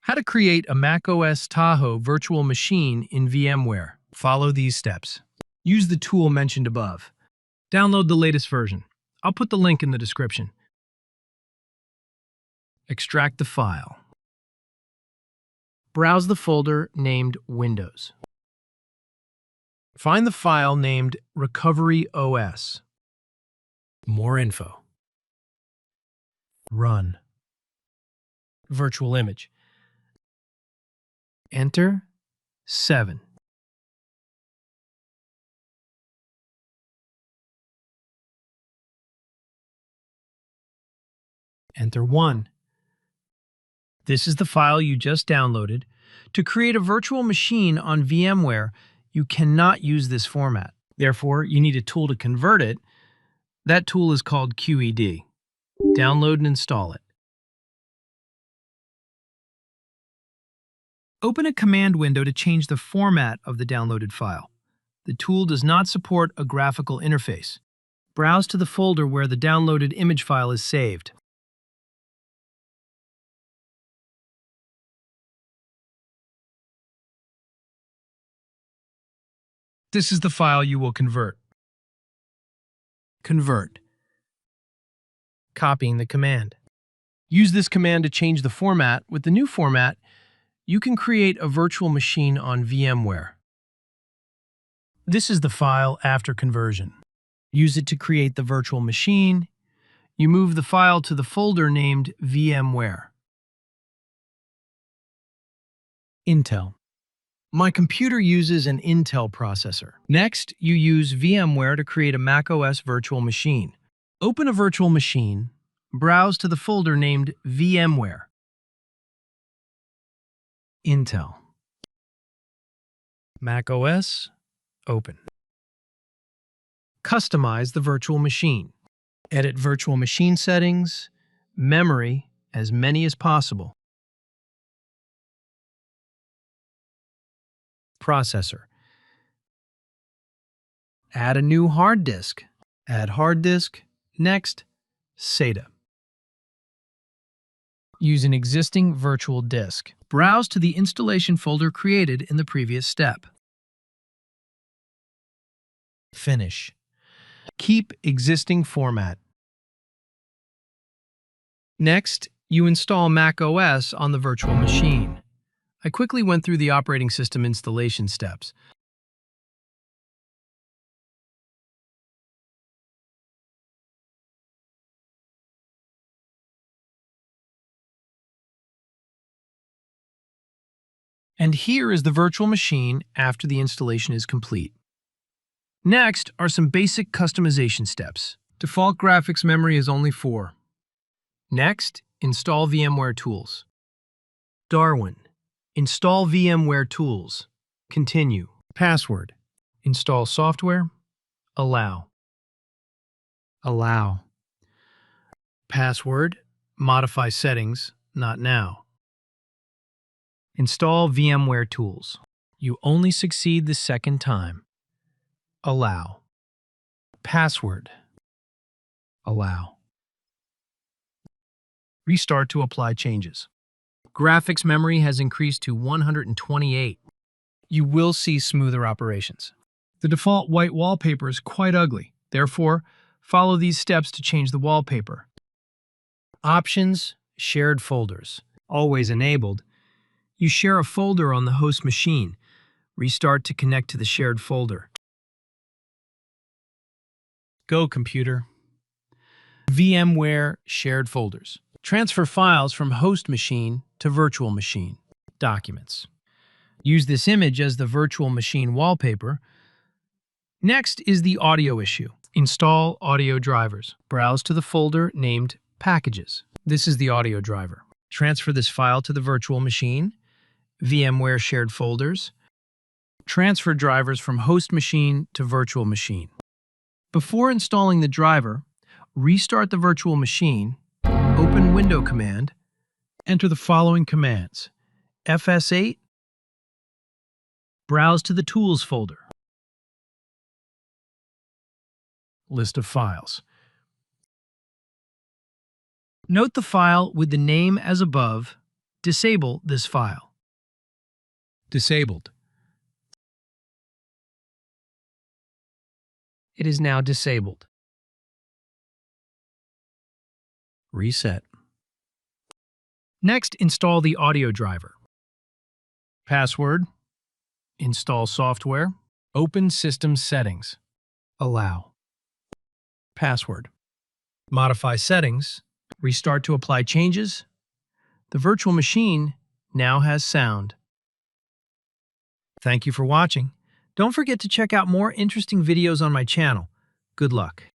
How to create a macOS Tahoe virtual machine in VMware. Follow these steps. Use the tool mentioned above. Download the latest version. I'll put the link in the description. Extract the file. Browse the folder named Windows. Find the file named Recovery OS. More info. Run. Virtual image. Enter 7. Enter 1. This is the file you just downloaded. To create a virtual machine on VMware, you cannot use this format. Therefore, you need a tool to convert it. That tool is called QED. Download and install it. Open a command window to change the format of the downloaded file. The tool does not support a graphical interface. Browse to the folder where the downloaded image file is saved. This is the file you will convert. Convert. Copying the command. Use this command to change the format. With the new format, you can create a virtual machine on VMware. This is the file after conversion. Use it to create the virtual machine. You move the file to the folder named VMware. Intel. My computer uses an Intel processor. Next, you use VMware to create a macOS virtual machine. Open a virtual machine. Browse to the folder named VMware. Intel. macOS. Open. Customize the virtual machine. Edit virtual machine settings, memory, as many as possible. Processor. Add a new hard disk. Add hard disk. Next, SATA. Use an existing virtual disk. Browse to the installation folder created in the previous step. Finish. Keep existing format. Next, you install macOS on the virtual machine. I quickly went through the operating system installation steps. And here is the virtual machine after the installation is complete. Next are some basic customization steps. Default graphics memory is only 4. Next, install VMware Tools. Darwin. Install VMware Tools. Continue. Password. Install software. Allow. Allow. Password. Modify settings. Not now. Install VMware Tools. You only succeed the second time. Allow. Password. Allow. Restart to apply changes. Graphics memory has increased to 128. You will see smoother operations. The default white wallpaper is quite ugly. Therefore, follow these steps to change the wallpaper. Options, shared folders. Always enabled. You share a folder on the host machine. Restart to connect to the shared folder. Go, computer. VMware shared folders. Transfer files from host machine to virtual machine. Documents. Use this image as the virtual machine wallpaper. Next is the audio issue. Install audio drivers. Browse to the folder named Packages. This is the audio driver. Transfer this file to the virtual machine. VMware shared folders. Transfer drivers from host machine to virtual machine. Before installing the driver, restart the virtual machine, open window command, enter the following commands. FS8, browse to the Tools folder. List of files. Note the file with the name as above Disable this file. Disabled. It is now disabled. Reset. Next, install the audio driver. Password. Install software. Open System Settings. Allow. Password. Modify settings. Restart to apply changes. The virtual machine now has sound. Thank you for watching. Don't forget to check out more interesting videos on my channel. Good luck.